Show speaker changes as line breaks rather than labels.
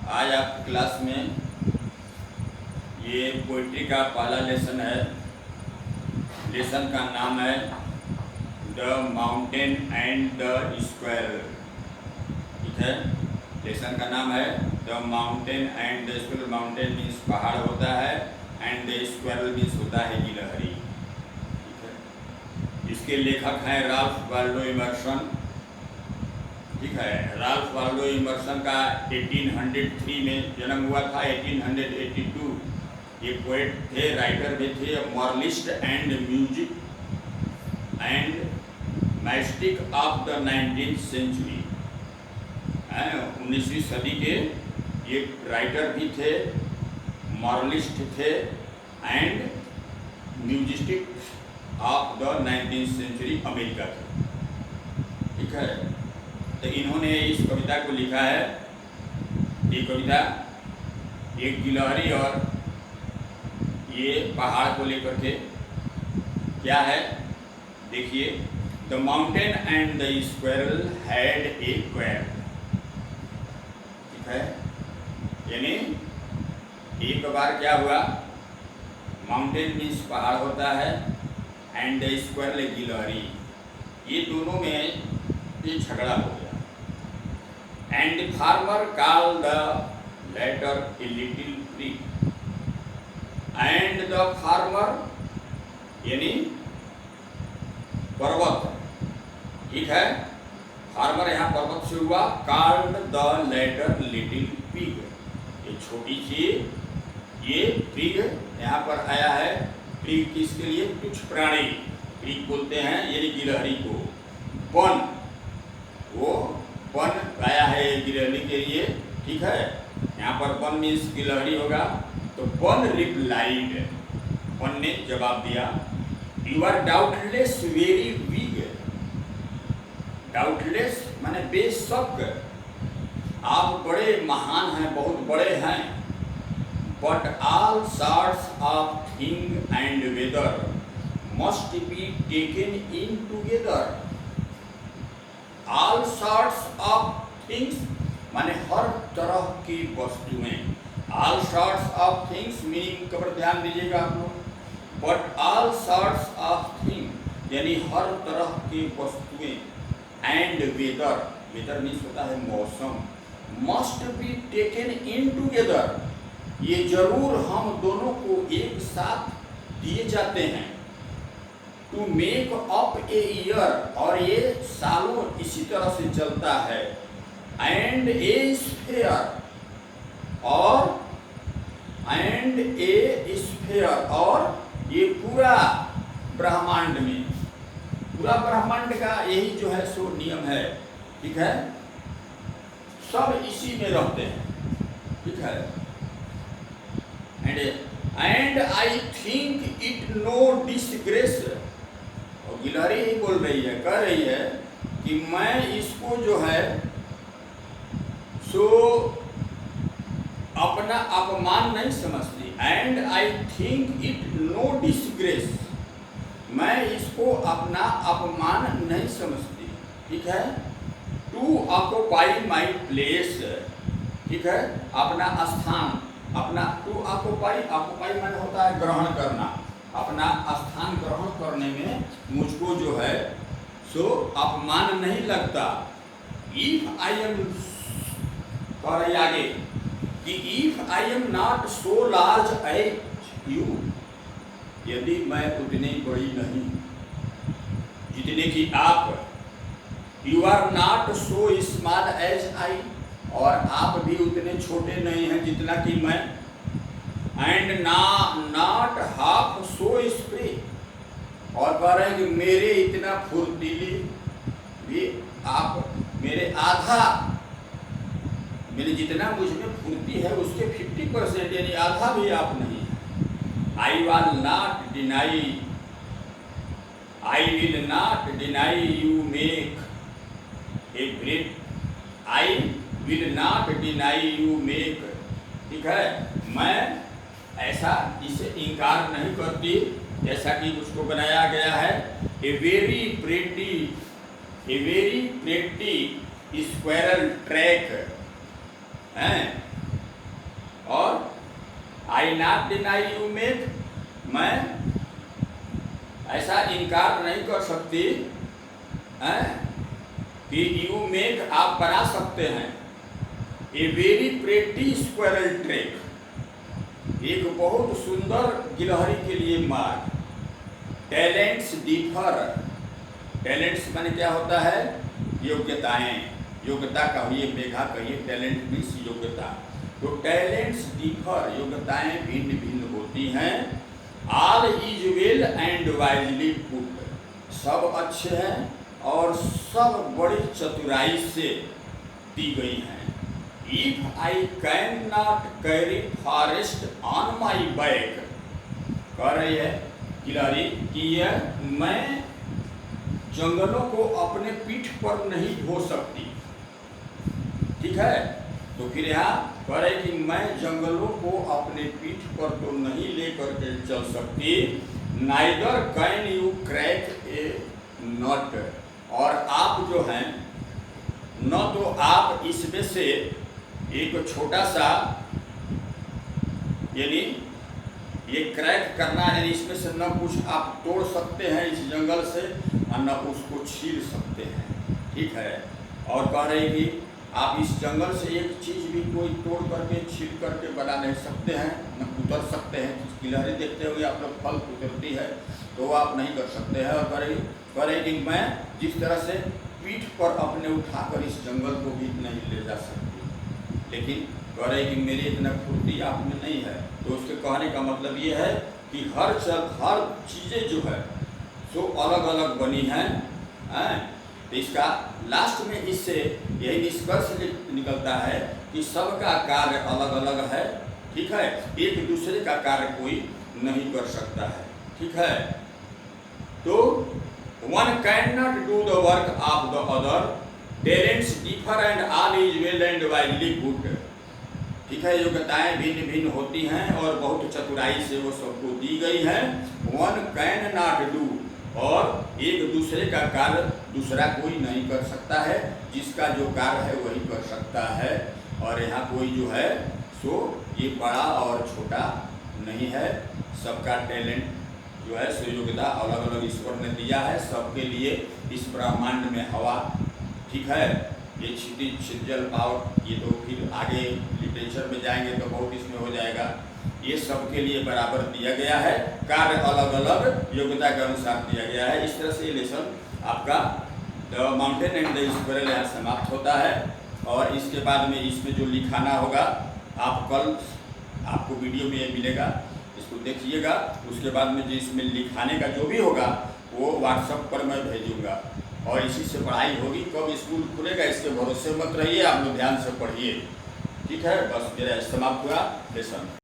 आज आपकी क्लास में ये पोइट्री का पहला लेसन है। लेसन का नाम है the mountain and the squirrel. ठीक है, लेसन का नाम है the mountain and the squirrel. Mountain means पहाड़ होता है एंड द स्क्वायरल मीन्स होता है गिलहरी। ठीक है, इसके लेखक हैं राल्फ वाल्डो इमर्सन। ठीक है, राल्फ वाल्डो इमर्सन का 1803 में जन्म हुआ था। 1882 ये पोएट थे, राइटर भी थे, moralist and music and mystic of the 19th century. 19वीं सदी के ये राइटर भी थे, मॉरलिस्ट थे and mystic of the 19th century America थे। ठीक है, तो इन्होंने इस कविता को लिखा है। ये कविता एक गिलहरी और ये पहाड़ को लेकर के क्या है, देखिए। The mountain and the squirrel had a quarrel. ठीक है, यानी एक बार क्या हुआ, माउंटेन मीन्स पहाड़ होता है एंड द स्क्वायरल गिलहरी, ये दोनों में ये झगड़ा हो गया। And the former called the latter a little tree. And the former यानी पर्वत। ठीक है, फार्मर यहाँ पर्वत से हुआ। Called the latter little pig, ये छोटी सी ये पिग यहाँ पर आया है। पिग किसके लिए? तुच्छ प्राणी, पिग बोलते हैं ये गिलहरी को। पन, वो पन आया है गिलहरी के लिए। ठीक है, यहाँ पर पन मीन्स गिलहरी होगा। तो पन रिप्लाइड, पन ने जवाब दिया, you are doubtless very weak. Doubtless माने बेशक, आप बड़े महान हैं, बहुत बड़े हैं। But all sorts of thing and weather must be taken in together. All sorts of things माने हर तरह की वस्तुएं। All sorts of things meaning पर ध्यान दीजिएगा आप लोग। But all sorts of thing यानी हर तरह की वस्तुएं। एंड वेदर, वेदर मीन्स होता है मौसम। Must be taken in together, ये जरूर हम दोनों को एक साथ दिए जाते हैं। To make up a year, और ये सालों इसी तरह से चलता है। एंड ए स्फेयर, और एंड ए स्फेयर, और ये पूरा ब्रह्मांड में, पूरा ब्रह्मांड का यही जो है सो नियम है। ठीक है, सब इसी में रहते हैं। ठीक है, and I think it no disgrace. और गिलहरी ही बोल रही है, कह रही है कि मैं इसको जो है सो अपना अपमान नहीं समझती। And I think it no disgrace, मैं इसको अपना अपमान नहीं समझती। ठीक है, टू ऑक्युपाई माई प्लेस। ठीक है, अपना स्थान, अपना टू ऑक्युपाई, ऑक्युपाई माने होता है ग्रहण करना। अपना स्थान ग्रहण करने में मुझको जो है सो अपमान नहीं लगता। इफ आई एम, कह रही आगे कि if I am not so large as you, यदि मैं उतनी बड़ी नहीं जितने की आप। You are not so small as I, और आप भी उतने छोटे नहीं हैं जितना कि मैं। And not half so spray, और कह रहे हैं कि मेरे इतना फुर्तीली भी आप, मेरे आधा, मेरे जितना मुझ में फुर्ती है उसके 50% यानी आधा भी आप नहीं हैं। I will not deny, I will not deny you make a great, I will not deny you make. ठीक है, मैं ऐसा इसे इनकार नहीं करती जैसा कि उसको बनाया गया है। A very pretty squirrel track हैं, आई नॉट डिनाई यू मेक, मैं ऐसा इनकार नहीं कर सकती कि यू मेक आप बना सकते हैं a very pretty squirrel track, एक बहुत सुंदर गिलहरी के लिए मार्ग। टैलेंट्स डिफर, टैलेंट्स माने क्या होता है, योग्यताएं, योग्यता कहिए, मेघा कहिए, टैलेंट मीन्स योग्यता। तो टैलेंट्स डिफर, योग्यताएं भिन्न भिन्न होती हैं। All is well and wisely put, सब अच्छे हैं और सब बड़ी चतुराई से दी गई हैं। If I can not carry forest on my back, कह रही है गिलहरी कि मैं जंगलों को अपने पीठ पर नहीं ढो सकती, ठीक है। तो फिर यहाँ कह रहे कि मैं जंगलों को अपने पीठ पर तो नहीं लेकर के चल सकती। नाइदर कैन यू क्रैक ए नट, और आप जो हैं न तो आप इसमें से एक छोटा सा, यानी ये क्रैक करना, यानी इसमें से न कुछ आप तोड़ सकते हैं इस जंगल से और न उसको छील सकते हैं, ठीक है। और कह रहे कि आप इस जंगल से एक चीज़ भी कोई तोड़ करके छील करके बना नहीं सकते हैं, न कुतर सकते हैं। गिलहरी देखते हुए आप लोग फल कुतरती है तो आप नहीं कर सकते हैं। और कह रहे कि मैं जिस तरह से पीठ पर अपने उठाकर इस जंगल को भी नहीं ले जा सकती, लेकिन कह रहे कि मेरी इतना फुर्ती आप में नहीं है। तो उसके कहने का मतलब ये है कि हर चीज़ें जो है सो अलग अलग बनी हैं। तो इसका लास्ट में इससे यही निष्कर्ष निकलता है कि सबका कार्य अलग अलग है, ठीक है, एक दूसरे का कार्य कोई नहीं कर सकता है, ठीक है। तो one can not do the work of the other, talents differ and all is well and wisely good, ठीक है। योग्यताएं भिन्न भिन्न होती हैं और बहुत चतुराई से वो सबको दी गई है। वन कैन नॉट डू, और एक दूसरे का कार्य दूसरा कोई नहीं कर सकता है, जिसका जो कार्य है वही कर सकता है। और यहाँ कोई जो है सो ये बड़ा और छोटा नहीं है, सबका टैलेंट जो है सो योग्यता अलग अलग ईश्वर ने दिया है सबके लिए। इस ब्रह्मांड में हवा, ठीक है, ये क्षितिज छिज्जल पावर, ये तो फिर आगे लिटरेचर में जाएंगे तो बहुत इसमें हो जाएगा। ये सबके लिए बराबर दिया गया है, कार्य अलग अलग योग्यता के अनुसार दिया गया है। इस तरह से ये लेसन आपका the mountain and the squirrel यहाँ समाप्त होता है। और इसके बाद में इसमें जो लिखाना होगा आप कल आपको वीडियो में ये मिलेगा, इसको देखिएगा। उसके बाद में जो इसमें लिखाने का जो भी होगा वो व्हाट्सएप पर मैं भेजूँगा और इसी से पढ़ाई होगी। कब स्कूल खुलेगा इसके भरोसे मत रहिए, आप लोग ध्यान से पढ़िए, ठीक है। बस मेरा समाप्त हुआ लेसन।